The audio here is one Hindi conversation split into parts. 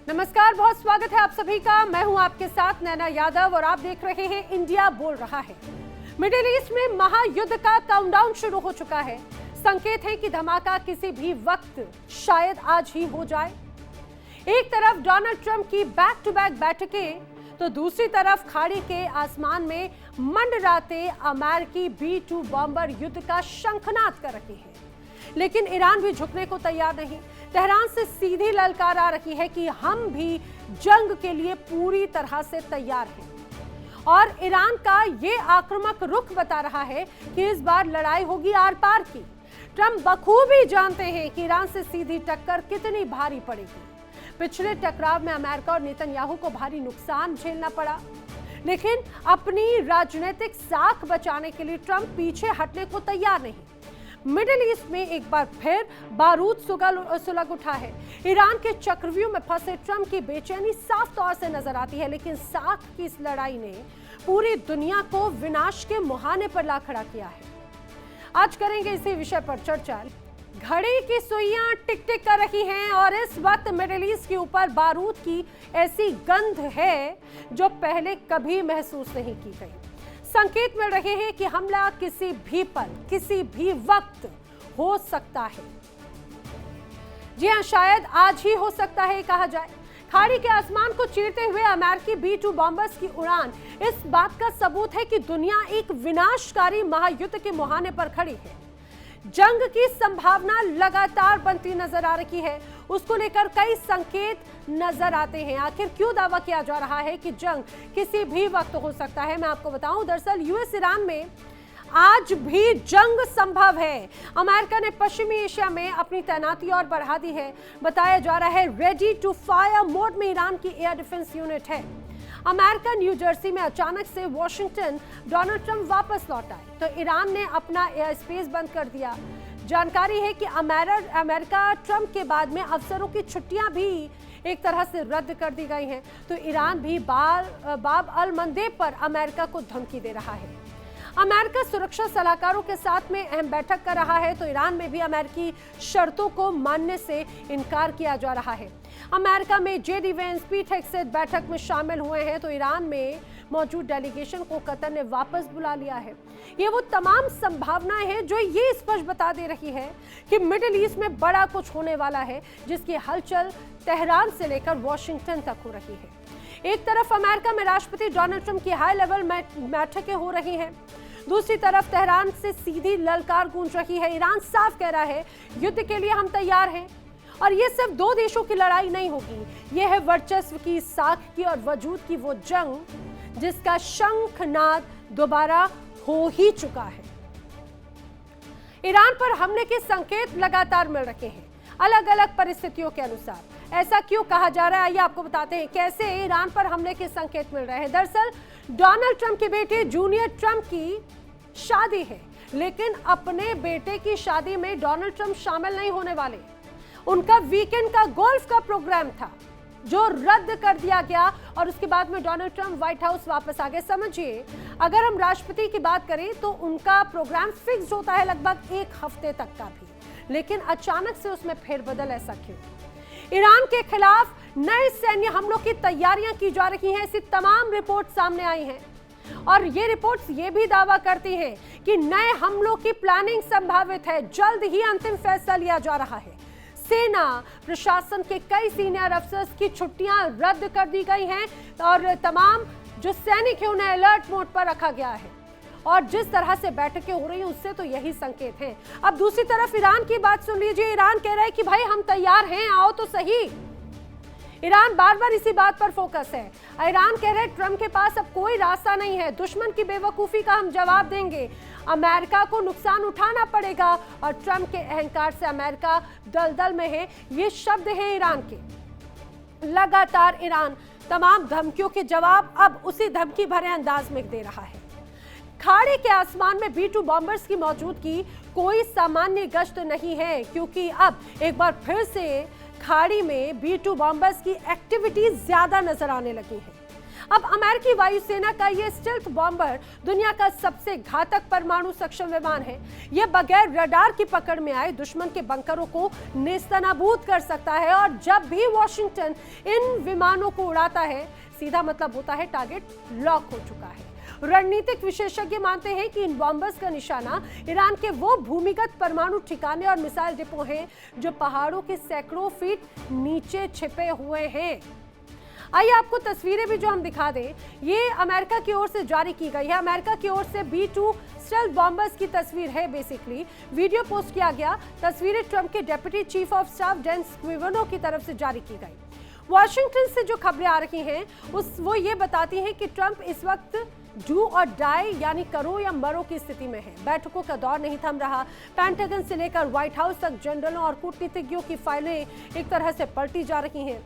नमस्कार, बहुत स्वागत है आप सभी का। मैं हूं आपके साथ नैना यादव और आप देख रहे हैं इंडिया बोल रहा है। मिडिल ईस्ट में महायुद्ध का काउंटडाउन शुरू हो चुका है। संकेत है कि धमाका किसी भी वक्त शायद आज ही हो जाए। एक तरफ डोनाल्ड ट्रंप की बैक टू बैक बैठकें तो दूसरी तरफ खाड़ी के आसमान में मंडराते अमेरिकी B-2 बॉम्बर युद्ध का शंखनाद कर रही है। लेकिन ईरान भी झुकने को तैयार नहीं। तेहरान से सीधी ललकार आ रही है कि हम भी जंग के लिए पूरी तरह से तैयार हैं। और ईरान का ये आक्रामक रुख बता रहा है कि इस बार लड़ाई होगी आर पार की। ट्रंप बखूबी जानते हैं कि ईरान से सीधी टक्कर कितनी भारी पड़ेगी। पिछले टकराव में अमेरिका और नेतन्याहू को भारी नुकसान झेलना पड़ा, लेकिन अपनी राजनीतिक साख बचाने के लिए ट्रंप पीछे हटने को तैयार नहीं। मिडिल ईस्ट में एक बार फिर बारूद सुलग उठा है। ईरान के चक्रव्यूह में फंसे ट्रंप की बेचैनी साफ तौर से नजर आती है, लेकिन साख की इस लड़ाई ने पूरी दुनिया को विनाश के मुहाने पर ला खड़ा किया है। आज करेंगे इसी विषय पर चर्चा। घड़ी की सुइयां टिक टिक कर रही हैं और इस वक्त मिडिल ईस्ट के ऊपर बारूद की ऐसी गंध है जो पहले कभी महसूस नहीं की गई। संकेत मिल रहे हैं कि हमला किसी भी पल, किसी भी वक्त हो सकता है। जी हां, शायद आज ही हो सकता है कहा जाए। खाड़ी के आसमान को चीरते हुए अमेरिकी B-2 बॉम्बर्स की उड़ान इस बात का सबूत है कि दुनिया एक विनाशकारी महायुद्ध के मुहाने पर खड़ी है। जंग की संभावना लगातार बनती नजर आ रही है। उसको लेकर कई संकेत नजर आते हैं। आखिर क्यों दावा किया जा रहा है कि जंग किसी भी वक्त हो सकता है, मैं आपको बताऊं। दरअसल यूएस ईरान में आज भी जंग संभव है। अमेरिका ने पश्चिमी एशिया में अपनी तैनाती और बढ़ा दी है। बताया जा रहा है रेडी टू फायर मोड में ईरान की एयर डिफेंस यूनिट है। अमेरिका न्यू जर्सी में अचानक से वॉशिंगटन डोनाल्ड ट्रंप वापस लौट आए तो ईरान ने अपना एयर स्पेस बंद कर दिया। जानकारी है कि अमेरिका ट्रंप के बाद में अफसरों की छुट्टियां भी एक तरह से रद्द कर दी गई हैं, तो ईरान भी बाब अल मंदेब पर अमेरिका को धमकी दे रहा है। अमेरिका सुरक्षा सलाहकारों के साथ में अहम बैठक कर रहा है तो ईरान में भी अमेरिकी शर्तों को मानने से इनकार किया जा रहा है। अमेरिका में जेडी वेंस पीट हेग्सेथ बैठक में शामिल हुए हैं तो ईरान में मौजूद डेलीगेशन को कतर ने वापस बुला लिया है। ये वो तमाम संभावनाएं हैं जो ये स्पष्ट बता दे रही है कि मिडिल ईस्ट में बड़ा कुछ होने वाला है, जिसकी हलचल तेहरान से लेकर वॉशिंगटन तक हो रही है। एक तरफ अमेरिका में राष्ट्रपति डोनाल्ड ट्रंप की हाई लेवल बैठकें हो रही हैं, दूसरी तरफ तेहरान से सीधी ललकार गूंज रही है। ईरान साफ कह रहा है युद्ध के लिए हम तैयार हैं और ये सिर्फ दो देशों की लड़ाई नहीं होगी, ये है वर्चस्व की, साख की और वजूद की वो जंग जिसका शंखनाद दोबारा हो ही चुका है। ईरान पर हमले के संकेत लगातार मिल रहे हैं अलग अलग परिस्थितियों के अनुसार। ऐसा क्यों कहा जा रहा है, आइए आपको बताते हैं कैसे ईरान पर हमले के संकेत मिल रहे हैं। दरअसल डोनाल्ड ट्रंप के बेटे जूनियर ट्रंप की शादी है, लेकिन अपने बेटे की शादी में डोनाल्ड ट्रंप शामिल नहीं होने वाले। उनका वीकेंड का गोल्फ का प्रोग्राम था जो रद्द कर दिया गया और उसके बाद में डोनाल्ड ट्रंप व्हाइट हाउस वापस आ गए। समझिए, अगर हम राष्ट्रपति की बात करें तो उनका प्रोग्राम फिक्स होता है लगभग एक हफ्ते तक का भी, लेकिन अचानक से उसमें फेरबदल ऐसा क्यों? ईरान के खिलाफ नए सैन्य हमलों की तैयारियां की जा रही हैं, ऐसी तमाम रिपोर्ट सामने आई हैं और ये रिपोर्ट्स ये भी दावा करती हैं कि नए हमलों की प्लानिंग संभावित है। जल्द ही अंतिम फैसला लिया जा रहा है। सेना प्रशासन के कई सीनियर अफसर्स की छुट्टियां रद्द कर दी गई हैं और तमाम जो सैनिक हैं उन्हें अलर्ट मोड पर रखा गया है और जिस तरह से बैठकें हो रही हैं उससे तो यही संकेत हैं। अब दूसरी तरफ ईरान की बात सुन लीजिए। ईरान कह रहा है कि भाई हम तैयार हैं, आओ तो सही। ईरान बार बार इसी बात पर फोकस है। ईरान कह रहे हैं ट्रंप के पास अब कोई रास्ता नहीं है, दुश्मन की बेवकूफी का हम जवाब देंगे, अमेरिका को नुकसान उठाना पड़ेगा और ट्रंप के अहंकार से अमेरिका दलदल में है। ये शब्द हैं ईरान के। लगातार ईरान तमाम धमकियों के जवाब अब उसी धमकी भरे अंदाज में दे रहा है। खाड़ी के आसमान में B-2 बॉम्बर्स की मौजूदगी कोई सामान्य गश्त नहीं है, क्योंकि अब एक बार फिर से खाड़ी में B-2 बॉम्बर्स की एक्टिविटी ज्यादा नजर आने लगी है। अब अमेरिकी वायुसेना का यह स्टेल्थ बॉम्बर दुनिया का सबसे घातक परमाणु सक्षम विमान है। यह बगैर रडार की पकड़ में आए दुश्मन के बंकरों को नेस्तनाबूद कर सकता है और जब भी वॉशिंगटन इन विमानों को उड़ाता है, सीधा मतलब होता है टारगेट लॉक हो चुका है। रणनीतिक विशेषज्ञ मानते हैं कि इन बॉम्बर्स का निशाना ईरान के वो भूमिगत परमाणु ठिकाने और मिसाइल डिपो हैं जो पहाड़ों के सैकड़ों फीट नीचे छिपे हुए हैं। आइए आपको तस्वीरें भी जो हम दिखा दें, ये अमेरिका की ओर से जारी की गई है। अमेरिका की ओर से B-2 स्टेल्थ बॉम्बर्स की तस्वीर है। बेसिकली वीडियो पोस्ट किया गया। तस्वीरें ट्रंप के deputy chief of staff Dan Scavino की तरफ से जारी की गई। वॉशिंगटन से जो खबरें आ रही हैं वो ये बताती हैं कि ट्रंप इस वक्त डू और डाई यानी करो या मरो की स्थिति में है। बैठकों का दौर नहीं थम रहा। पेंटागन से लेकर व्हाइट हाउस तक जनरलों और कूटनीतिज्ञों की फाइलें एक तरह से पलटी जा रही हैं।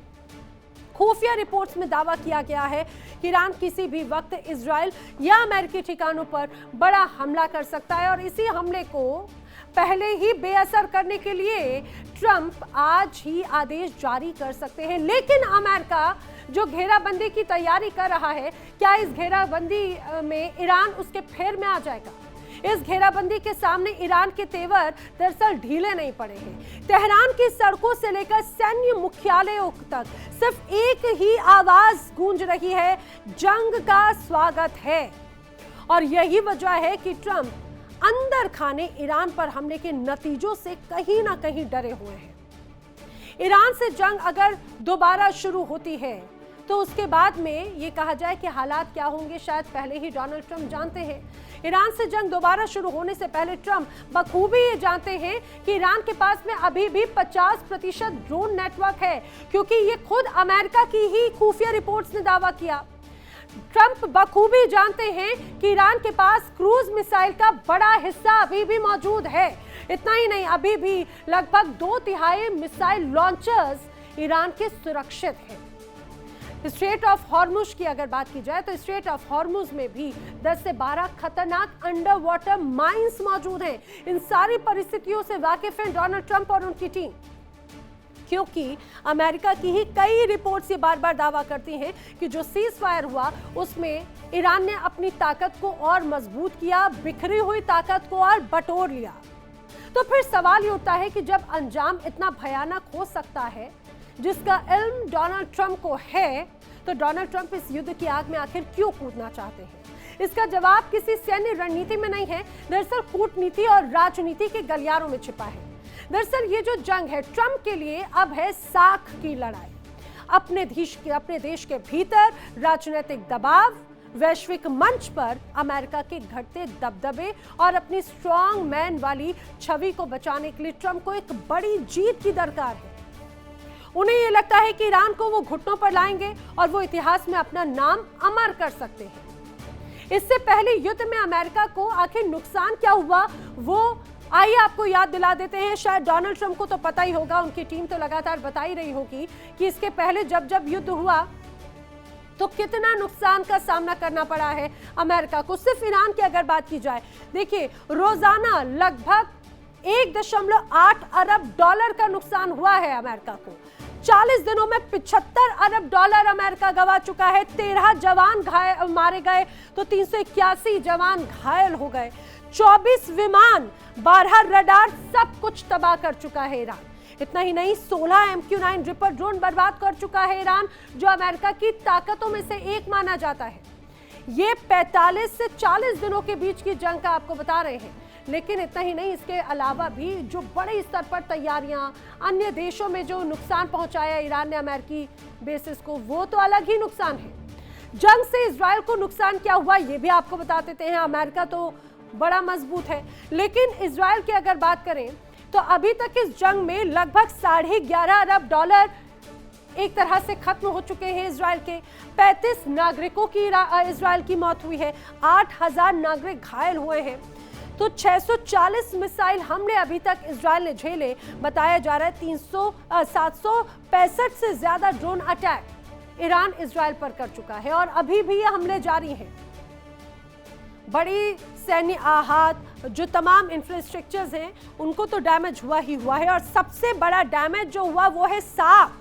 खुफिया रिपोर्ट्स में दावा किया गया है कि ईरान किसी भी वक्त इजराइल या अमेरिकी ठिकानों पर बड़ा हमला कर सकता है और इसी हमले को पहले ही बेअसर करने के लिए ट्रंप आज ही आदेश जारी कर सकते हैं। लेकिन अमेरिका जो घेराबंदी की तैयारी कर रहा है, क्या इस घेराबंदी में ईरान उसके फेर में आ जाएगा? इस घेराबंदी के सामने ईरान के तेवर दरअसल ढीले नहीं पड़े हैं। तेहरान की सड़कों से लेकर सैन्य मुख्यालयों तक सिर्फ एक ही आवाज गूंज रही है, जंग का स्वागत है। और यही वजह है कि ट्रंप अंदर खाने ईरान पर हमले के नतीजों से कहीं ना कहीं डरे हुए हैं। ईरान से जंग अगर दोबारा शुरू होती है तो उसके बाद में ये कहा जाए कि हालात क्या होंगे, शायद पहले ही डोनाल्ड ट्रंप जानते हैं। ईरान से जंग दोबारा शुरू होने से पहले ट्रंप बखूबी ये जानते हैं कि ईरान के पास में अभी भी 50% ड्रोन नेटवर्क है, क्योंकि ये खुद अमेरिका की ही खुफिया रिपोर्ट्स ने दावा किया। ट्रंप बखूबी जानते हैं कि ईरान के पास क्रूज मिसाइल का बड़ा हिस्सा अभी भी मौजूद है। इतना ही नहीं, अभी भी लगभग 2/3 मिसाइल लॉन्चर्स ईरान के सुरक्षित हैं। स्ट्रेट ऑफ हॉर्मुज की अगर बात की जाए तो स्ट्रेट ऑफ हॉर्मुज में भी 10 से 12 खतरनाक अंडर वाटर माइंस मौजूद हैं। इन सारी परिस्थितियों से वाकिफ हैं डोनाल्ड ट्रंप और उनकी टीम, क्योंकि अमेरिका की ही कई रिपोर्ट्स ये बार बार दावा करती हैं कि जो सीज फायर हुआ उसमें ईरान ने अपनी ताकत को और मजबूत किया, बिखरी हुई ताकत को और बटोर लिया। तो फिर सवाल ये उठता है कि जब अंजाम इतना भयानक हो सकता है जिसका इल्म डोनाल्ड ट्रंप को है, तो डोनाल्ड ट्रंप इस युद्ध की आग में आखिर क्यों कूदना चाहते हैं? इसका जवाब किसी सैन्य रणनीति में नहीं है, दरअसल कूटनीति और राजनीति के गलियारों में छिपा है। दरअसल ये जो जंग है ट्रंप के लिए अब है साख की लड़ाई। अपने देश के भीतर राजनीतिक दबाव, वैश्विक मंच पर अमेरिका के घटते दबदबे और अपनी स्ट्रॉन्ग मैन वाली छवि को बचाने के लिए ट्रंप को एक बड़ी जीत की दरकार है। उन्हें यह लगता है कि ईरान को वो घुटनों पर लाएंगे और वो इतिहास में अपना नाम अमर कर सकते हैं। इससे पहले युद्ध में अमेरिका को आखिर नुकसान क्या हुआ, वो आइए आपको याद दिला देते हैं। शायद डोनाल्ड ट्रंप को तो पता ही होगा, उनकी टीम तो लगातार बता ही रही होगी कि इसके पहले जब जब युद्ध हुआ तो कितना नुकसान का सामना करना पड़ा है अमेरिका को। सिर्फ ईरान की अगर बात की जाए, देखिए रोजाना लगभग 1.8 अरब डॉलर का नुकसान हुआ है अमेरिका को। 40 दिनों में 75 अरब डॉलर अमेरिका गंवा चुका है। 13 जवान मारे गए तो 381 जवान घायल हो गए। 24 विमान, 12 रडार, सब कुछ तबाह कर चुका है ईरान। इतना ही नहीं, 16 MQ-9 रिपर ड्रोन बर्बाद कर चुका है ईरान, जो अमेरिका की ताकतों में से एक माना जाता है। ये 45 से 40 दिनों के बीच की जंग का आपको बता रहे हैं। लेकिन इतना ही नहीं, इसके अलावा भी जो बड़े स्तर पर तैयारियां, अन्य देशों में जो नुकसान पहुंचाया ईरान ने अमेरिकी बेसिस को, वो तो अलग ही नुकसान है। जंग से इजराइल को नुकसान क्या हुआ ये भी आपको बता देते हैं। अमेरिका तो बड़ा मजबूत है, लेकिन इजराइल की अगर बात करें तो अभी तक इस जंग में लगभग 11.5 अरब डॉलर एक तरह से खत्म हो चुके हैं इजराइल के। 35 नागरिकों की इजराइल की मौत हुई है, 8000 नागरिक घायल हुए हैं। तो 640 मिसाइल हमले अभी तक इजराइल ने झेले। बताया जा रहा है 765 से ज्यादा ड्रोन अटैक ईरान इजराइल पर कर चुका है और अभी भी ये हमले जारी हैं। बड़ी सैन्य आहत, जो तमाम इंफ्रास्ट्रक्चर्स हैं उनको तो डैमेज हुआ ही हुआ है और सबसे बड़ा डैमेज जो हुआ वो है साख,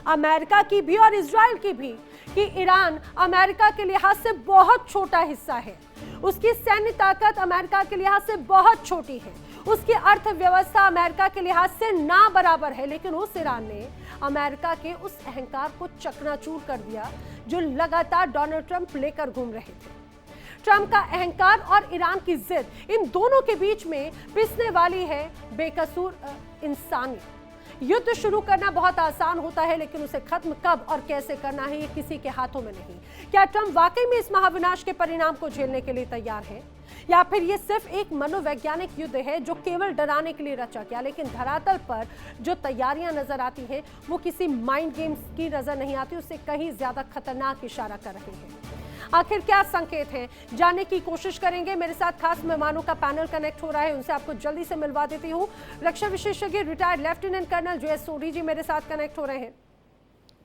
अमेरिका की भी और इजराइल की भी। कि ईरान अमेरिका के लिहाज से बहुत छोटा हिस्सा है, उसकी सैन्य ताकत अमेरिका के लिहाज से बहुत छोटी है, उसकी अर्थव्यवस्था अमेरिका के लिहाज से ना बराबर है, लेकिन उस ईरान ने अमेरिका के उस अहंकार को चकनाचूर कर दिया जो लगातार डोनाल्ड ट्रंप लेकर घूम रहे थे। ट्रंप का अहंकार और ईरान की जिद, इन दोनों के बीच में पिसने वाली है बेकसूर इंसानियत। युद्ध शुरू करना बहुत आसान होता है, लेकिन उसे खत्म कब और कैसे करना है ये किसी के हाथों में नहीं। क्या ट्रंप वाकई में इस महाविनाश के परिणाम को झेलने के लिए तैयार है, या फिर ये सिर्फ एक मनोवैज्ञानिक युद्ध है जो केवल डराने के लिए रचा गया, लेकिन धरातल पर जो तैयारियां नजर आती हैं वो किसी माइंड गेम्स की नजर नहीं आती, उससे कहीं ज्यादा खतरनाक इशारा कर रहे हैं। आखिर क्या संकेत हैं, जानने की कोशिश करेंगे। मेरे साथ खास मेहमानों का पैनल कनेक्ट हो रहा है, उनसे आपको जल्दी से मिलवा देती हूँ। रक्षा विशेषज्ञ retired lieutenant colonel J S. Sodhi ji मेरे साथ कनेक्ट हो रहे हैं।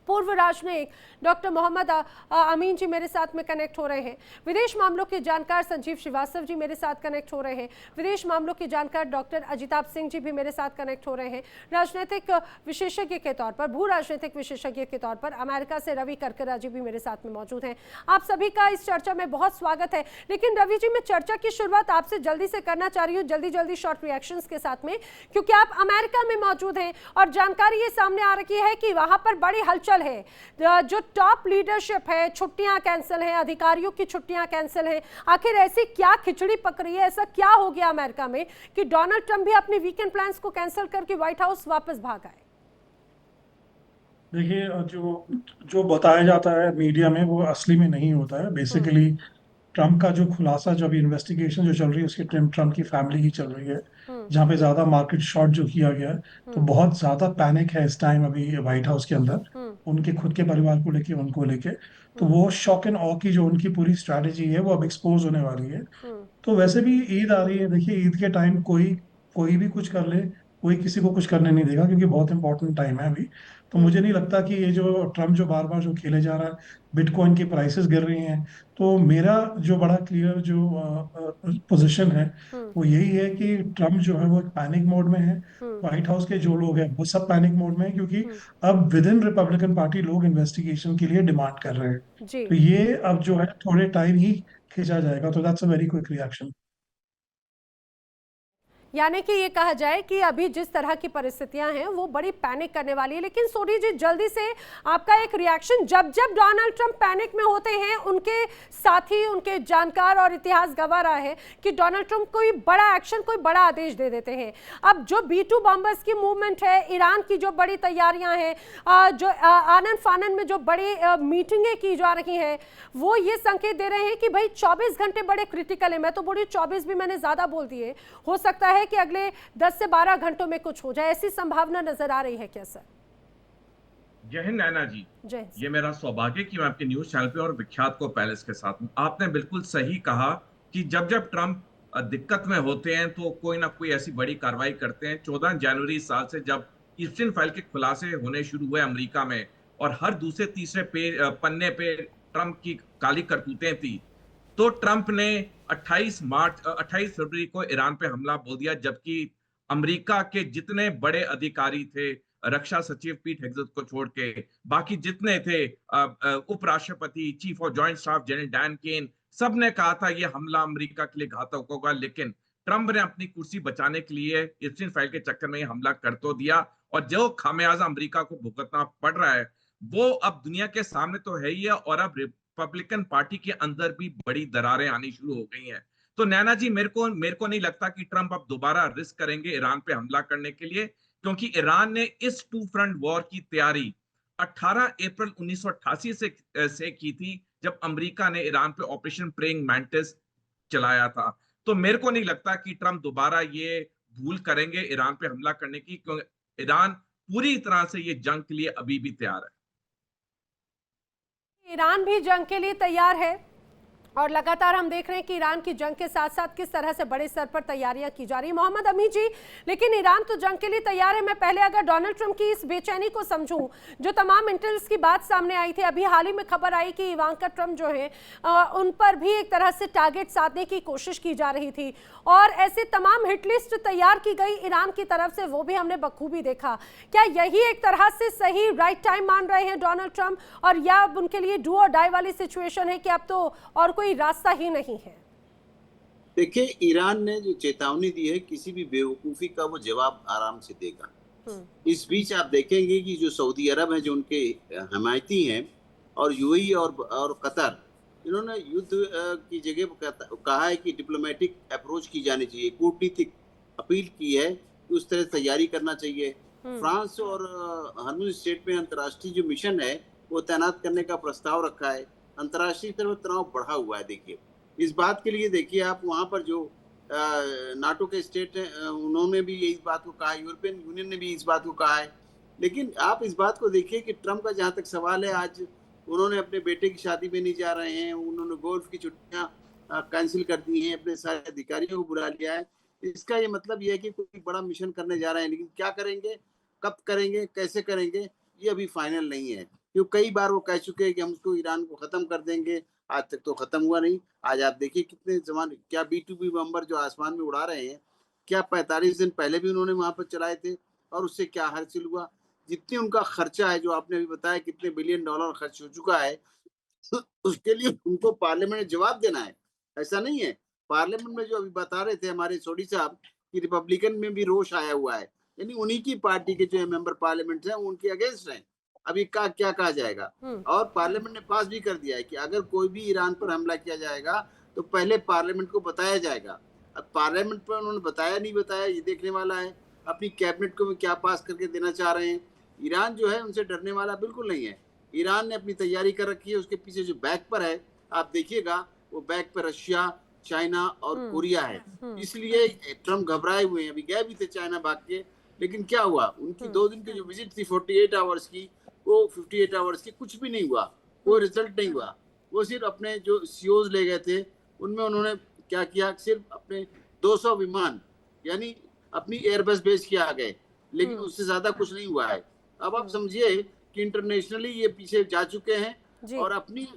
पूर्व राजनयिक डॉक्टर मोहम्मद अमीन जी मेरे साथ में कनेक्ट हो रहे हैं। विदेश मामलों के जानकार संजीव श्रीवास्तव जी मेरे साथ कनेक्ट हो रहे हैं। विदेश मामलों के जानकार डॉक्टर अजिताभ सिंह जी भी मेरे साथ कनेक्ट हो रहे हैं। राजनीतिक विशेषज्ञ के तौर पर, भू राजनीतिक विशेषज्ञ के तौर पर अमेरिका से रवि करकरा जी भी मेरे साथ में मौजूद हैं। आप सभी का इस चर्चा में बहुत स्वागत है। लेकिन रवि जी, मैं चर्चा की शुरुआत आपसे जल्दी से करना चाह रही हूँ, जल्दी शॉर्ट रिएक्शंस के साथ में, क्योंकि आप अमेरिका में मौजूद हैं और जानकारी ये सामने आ रही है कि वहां पर बड़ी हलचल है। जो टॉप लीडरशिप है, छुट्टियां कैंसिल हैं, अधिकारियों की छुट्टियां कैंसिल हैं। आखिर ऐसी क्या खिचड़ी पक रही है, ऐसा क्या हो गया अमेरिका में कि डोनाल्ड ट्रंप भी अपने वीकेंड प्लान्स को कैंसिल करके व्हाइट हाउस वापस भाग आए? देखिए, जो जो बताया जाता है मीडिया में वो असली में नहीं होता है। बेसिकली ट्रम्प का जो खुलासा, जो अभी इन्वेस्टिगेशन जो चल रही है उसकी ट्रम्प की फैमिली की चल रही है, जहाँ पे ज्यादा मार्केट शॉर्ट जो किया गया है, तो बहुत ज्यादा पैनिक है इस टाइम अभी व्हाइट हाउस के अंदर, उनके खुद के परिवार को लेके, उनको लेके। तो वो शॉक एंड ऑ की जो उनकी पूरी स्ट्रैटेजी है वो अब एक्सपोज होने वाली है। तो वैसे भी ईद आ रही है, देखिए ईद के टाइम कोई कोई भी कुछ कर ले, कोई किसी को कुछ करने नहीं देगा, क्योंकि बहुत इंपॉर्टेंट टाइम है अभी। तो मुझे नहीं लगता कि ये जो ट्रम्प जो बार बार जो खेले जा रहा है, बिटकॉइन की प्राइसेस गिर रही हैं, तो मेरा जो बड़ा क्लियर जो पोजीशन है वो यही है कि ट्रम्प जो है वो एक पैनिक मोड में है। व्हाइट हाउस के जो लोग हैं वो सब पैनिक मोड में है, क्योंकि अब विद इन रिपब्लिकन पार्टी लोग इन्वेस्टिगेशन के लिए डिमांड कर रहे हैं। जी। तो ये अब जो है थोड़े टाइम ही खींचा जाएगा। तो that's a very quick reaction. यानी कि ये कहा जाए कि अभी जिस तरह की परिस्थितियां हैं वो बड़ी पैनिक करने वाली है। लेकिन सोढी जी, जल्दी से आपका एक रिएक्शन, जब जब डोनाल्ड ट्रंप पैनिक में होते हैं उनके साथी, उनके जानकार और इतिहास गवाह रहा है कि डोनाल्ड ट्रंप कोई बड़ा एक्शन, कोई बड़ा आदेश दे देते हैं। अब जो B-2 बॉम्बर्स की मूवमेंट है, ईरान की जो बड़ी तैयारियां हैं, जो आनन फानन में जो बड़ी मीटिंगें की जा रही हैं, वो ये संकेत दे रहे हैं कि भाई 24 घंटे बड़े क्रिटिकल है। मैं तो बोली 24 भी मैंने ज्यादा बोल दिए, हो सकता है कि अगले 10 से 12 घंटों में कुछ हो जाए, ऐसी संभावना नजर आ रही है क्या सर? जय हिंद नैना जी। ये मेरा सौभाग्य कि मैं आपके न्यूज चैनल पे और विख्यात को पैलेस के साथ हूं। आपने बिल्कुल सही कहा कि जब जब ट्रंप दिक्कत में होते हैं तो कोई ना कोई ऐसी बड़ी कार्रवाई करते हैं। 14 जनवरी साल से जब ईस्टर्न फाइल के खुलासे होने शुरू हुए अमेरिका में, और हर दूसरे तीसरे पन्ने पे ट्रंप की काली करतूतें थी, तो ट्रंप ने 28 फरवरी को ईरान पे हमला बोल दिया, जबकि अमेरिका के जितने बड़े अधिकारी थे, रक्षा सचिव पीट हेग्सेथ को छोड़ के बाकी जितने थे, उपराष्ट्रपति, chief of joint staff general Dan Caine, सब ने कहा था ये हमला अमेरिका के लिए घातक होगा। लेकिन ट्रंप ने अपनी कुर्सी बचाने के लिए ईस्टर्न फाइल के चक्कर में ये हमला कर तो दिया, और जो खामियाजा अमेरिका को भुगतना पड़ रहा है वो अब दुनिया के सामने तो है ही है, और अब रिपब्लिकन पार्टी के अंदर भी बड़ी दरारें आनी शुरू हो गई हैं। तो नैना जी, मेरे को नहीं लगता कि ट्रंप अब दोबारा रिस्क करेंगे ईरान पे हमला करने के लिए, क्योंकि ईरान ने इस 2 फ्रंट वॉर की तैयारी 18 अप्रैल 1988 से की थी, जब अमेरिका ने ईरान पे ऑपरेशन प्रेइंग मैंटिस चलाया था। तो मेरे को नहीं लगता कि ट्रंप दोबारा ये भूल करेंगे ईरान पे हमला करने की, क्योंकि ईरान पूरी तरह से ये जंग के लिए अभी भी तैयार है। ईरान भी जंग के लिए तैयार है और लगातार हम देख रहे हैं कि ईरान की जंग के साथ साथ किस तरह से बड़े स्तर पर तैयारियां की जा रही है। मोहम्मद अमी जी, लेकिन ईरान तो जंग के लिए तैयार है। मैं पहले अगर डोनाल्ड ट्रंप की इस बेचैनी को समझूं, जो तमाम इंटेलिजेंस की बात सामने आई थी, अभी हाल ही में खबर आई कि इवांका ट्रंप जो है उन पर भी एक तरह से टारगेट साधने की कोशिश की जा रही थी और ऐसे तमाम हिट लिस्ट तैयार की गई ईरान की तरफ से, वो भी हमने बखूबी देखा। क्या यही एक तरह से सही राइट टाइम मान रहे हैं डोनाल्ड ट्रंप, और या अब उनके लिए डू और डाई वाली सिचुएशन है कि अब तो और कोई रास्ता ही नहीं है? देखिए, ईरान ने जो चेतावनी दी है, किसी भी बेवकूफी का वो जवाब आराम से देगा। इस बीच आप देखेंगे कि जो सऊदी अरब है, जो उनके हमायती हैं, और यूएई और कतर, इन्होंने युद्ध की जगह कहा है कि डिप्लोमेटिक अप्रोच की जानी चाहिए, कूटनीतिक अपील की है कि उस तरह तैयारी करना चाहिए। फ्रांस और हॉर्मुज़ स्ट्रेट में अंतर्राष्ट्रीय जो मिशन है वो तैनात करने का प्रस्ताव रखा है। अंतर्राष्ट्रीय स्तर पर तनाव बढ़ा हुआ है। देखिए, इस बात के लिए देखिए आप, वहाँ पर जो नाटो के स्टेट हैं, उन्होंने भी इस बात को कहा, यूरोपियन यूनियन ने भी इस बात को कहा है। लेकिन आप इस बात को देखिए कि ट्रंप का जहाँ तक सवाल है, आज उन्होंने अपने बेटे की शादी में नहीं जा रहे हैं, उन्होंने गोल्फ की छुट्टियाँ कैंसिल कर दी हैं, अपने सारे अधिकारियों को बुला लिया है। इसका ये मतलब ये है कि कोई बड़ा मिशन करने जा रहे हैं, लेकिन क्या करेंगे, कब करेंगे, कैसे करेंगे, ये अभी फाइनल नहीं है। क्योंकि कई बार वो कह चुके हैं कि हम उसको ईरान को खत्म कर देंगे, आज तक तो खत्म हुआ नहीं। आज आप देखिए कितने जमाने, क्या B-2B बम्बर जो आसमान में उड़ा रहे हैं, क्या 45 दिन पहले भी उन्होंने वहां पर चलाए थे, और उससे क्या हासिल हुआ? जितनी उनका खर्चा है, जो आपने अभी बताया कितने बिलियन डॉलर खर्च हो चुका है, तो उसके लिए उनको पार्लियामेंट में जवाब देना है। ऐसा नहीं है, पार्लियामेंट में जो अभी बता रहे थे हमारे सोडी साहब कि रिपब्लिकन में भी रोष आया हुआ है, यानी उन्हीं की पार्टी के जो मेंबर पार्लियामेंट हैं उनके अगेंस्ट हैं। अभी क्या कहा जाएगा? और पार्लियामेंट ने पास भी कर दिया है कि अगर कोई भी ईरान पर हमला किया जाएगा तो पहले पार्लियामेंट को बताया जाएगा। अब पार्लियामेंट पर उन्होंने बताया नहीं बताया, ये देखने वाला है। अपनी कैबिनेट को भी क्या पास करके देना चाह रहे हैं। ईरान जो है उनसे डरने वाला बिल्कुल नहीं है। ईरान ने अपनी तैयारी कर रखी है। उसके पीछे जो बैक पर है, आप देखिएगा, वो बैक पर रशिया, चाइना और कोरिया है। इसलिए ट्रम्प घबराए हुए हैं। अभी गए भी थे चाइना भाग के, लेकिन क्या हुआ, उनकी 2 दिन की जो विजिट थी 48 आवर्स की, वो 58 आवर्स की कुछ भी नहीं हुआ, कोई रिजल्ट नहीं हुआ। वो सिर्फ अपने जो सीओज ले गए थे, उनमें उन्होंने क्या किया, सिर्फ अपने 200 विमान यानी अपनी एयरबस बेच के आ गए, लेकिन उससे ज्यादा कुछ नहीं हुआ है। अब आप समझिए कि इंटरनेशनली ये पीछे जा चुके हैं और अपनी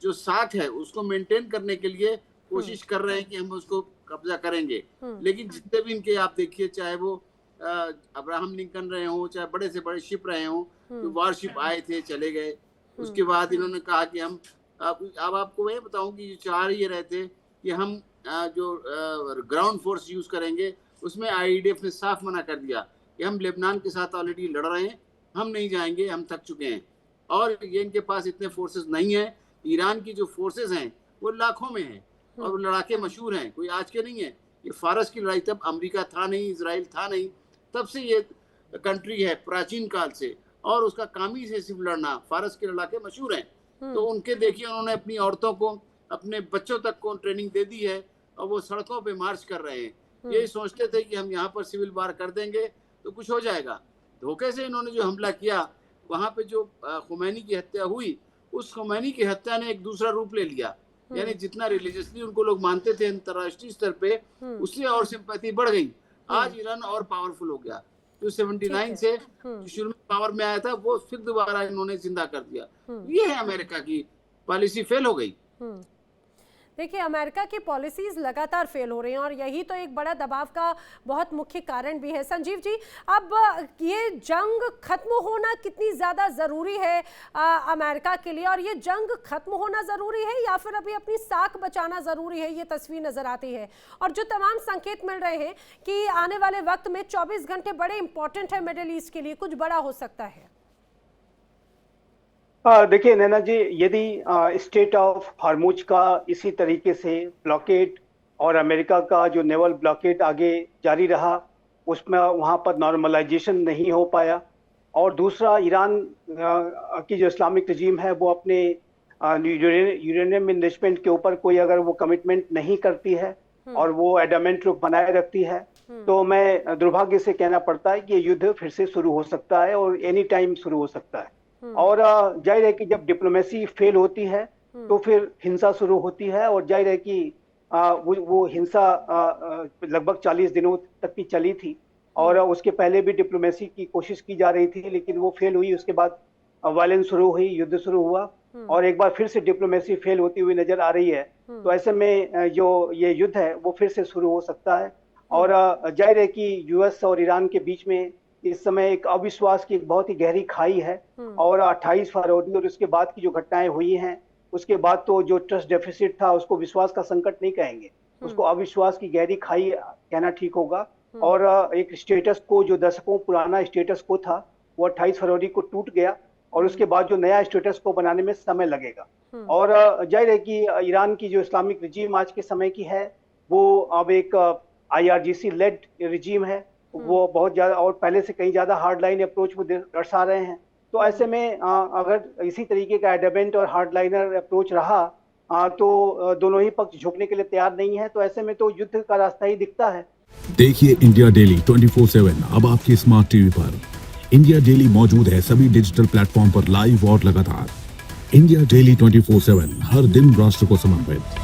जो साख है उसको मेंटेन करने के लिए कोशिश कर रहे हैं कि हम उसको कब्जा करेंगे। लेकिन जितने भी इनके आप देखिए, चाहे वो अब्राहम लिंकन रहे हों, चाहे बड़े से बड़े शिप रहे हों, तो वारशिप आए थे चले गए। उसके बाद इन्होंने कहा कि हम अब आपको मैं बताऊं कि चाह ये रहे थे कि हम जो ग्राउंड फोर्स यूज करेंगे, उसमें IDF ने साफ मना कर दिया कि हम लेबनान के साथ ऑलरेडी लड़ रहे हैं, हम नहीं जाएंगे, हम थक चुके हैं और ये इनके पास इतने फोर्सेस नहीं है। ईरान की जो फोर्सेस हैं वो लाखों में हैं और वो लड़ाके मशहूर हैं, कोई आज के नहीं है। ये फारस की लड़ाई तब अमेरिका था नहीं, इजराइल था नहीं, तब से ये कंट्री है प्राचीन काल से, और उसका काम ही से सिर्फ लड़ना। फारस के लड़ाके मशहूर हैं। तो उनके देखिए, उन्होंने अपनी औरतों को, अपने बच्चों तक को ट्रेनिंग दे दी है और वो सड़कों पे मार्च कर रहे हैं। ये सोचते थे कि हम यहाँ पर सिविल वार कर देंगे तो कुछ हो जाएगा। धोखे से इन्होंने जो हमला किया, वहां पे जो खुमैनी की हत्या हुई, उस खुमैनी की हत्या ने एक दूसरा रूप ले लिया। यानी जितना रिलीजियसली उनको लोग मानते थे अंतर्राष्ट्रीय स्तर पे, उससे और सिंपैथी बढ़ गई। आज ईरान और पावरफुल हो गया। जो 79 से शुरू में पावर में आया था, वो फिर दोबारा इन्होंने जिंदा कर दिया। ये है अमेरिका की पॉलिसी, फेल हो गई। देखिए, अमेरिका की पॉलिसीज लगातार फेल हो रही हैं और यही तो एक बड़ा दबाव का बहुत मुख्य कारण भी है। संजीव जी, अब ये जंग खत्म होना कितनी ज़्यादा ज़रूरी है अमेरिका के लिए, और ये जंग खत्म होना ज़रूरी है या फिर अभी अपनी साख बचाना ज़रूरी है, ये तस्वीर नज़र आती है। और जो तमाम संकेत मिल रहे हैं कि आने वाले वक्त में 24 घंटे बड़े इंपॉर्टेंट है मिडिल ईस्ट के लिए, कुछ बड़ा हो सकता है। देखिए नैना जी, यदि स्टेट ऑफ हॉर्मुज का इसी तरीके से ब्लॉकेड और अमेरिका का जो नेवल ब्लॉकेड आगे जारी रहा, उसमें वहाँ पर नॉर्मलाइजेशन नहीं हो पाया, और दूसरा ईरान की जो इस्लामिक रजीम है वो अपने यूरेनियम इन्वेस्टमेंट के ऊपर कोई अगर वो कमिटमेंट नहीं करती है और वो एडमेंट रुख बनाए रखती है, तो मैं दुर्भाग्य से कहना पड़ता है कि ये युद्ध फिर से शुरू हो सकता है और एनी टाइम शुरू हो सकता है। और जाहिर है कि जब डिप्लोमेसी फेल होती है तो फिर हिंसा शुरू होती है और जाहिर है कि वो हिंसा लगभग 40 दिनों तक की चली थी और उसके पहले भी डिप्लोमेसी की कोशिश की जा रही थी, लेकिन वो फेल हुई। उसके बाद वायलेंस शुरू हुई, युद्ध शुरू हुआ और एक बार फिर से डिप्लोमेसी फेल होती हुई नजर आ रही है। तो ऐसे में जो ये युद्ध है वो फिर से शुरू हो सकता है और जाहिर है कि यूएस और ईरान के बीच में इस समय एक अविश्वास की एक बहुत ही गहरी खाई है और 28 फरवरी और उसके बाद की जो घटनाएं हुई हैं उसके बाद तो जो ट्रस्ट डेफिसिट था उसको विश्वास का संकट नहीं कहेंगे, उसको अविश्वास की गहरी खाई कहना ठीक होगा। और एक स्टेटस को जो दशकों पुराना स्टेटस को था वो 28 फरवरी को टूट गया और उसके बाद जो नया स्टेटस को बनाने में समय लगेगा। और जाहिर है कि ईरान की जो इस्लामिक रिजीम आज के समय की है वो अब एक IRGC लेड रिजीम है, वो बहुत ज्यादा और पहले से कहीं ज्यादा हार्डलाइन अप्रोच वो दर्शा रहे हैं। तो ऐसे में अगर इसी तरीके का एडमेंट और हार्डलाइनर अप्रोच रहा तो दोनों ही पक्ष झुकने के लिए तैयार नहीं है। तो ऐसे में तो युद्ध का रास्ता ही दिखता है। देखिए इंडिया डेली 24/7 अब आपकी स्मार्ट टीवी पर। इंडिया डेली मौजूद है सभी डिजिटल प्लेटफॉर्म पर लाइव और लगातार। इंडिया डेली 24/7 हर दिन राष्ट्र को समर्पित।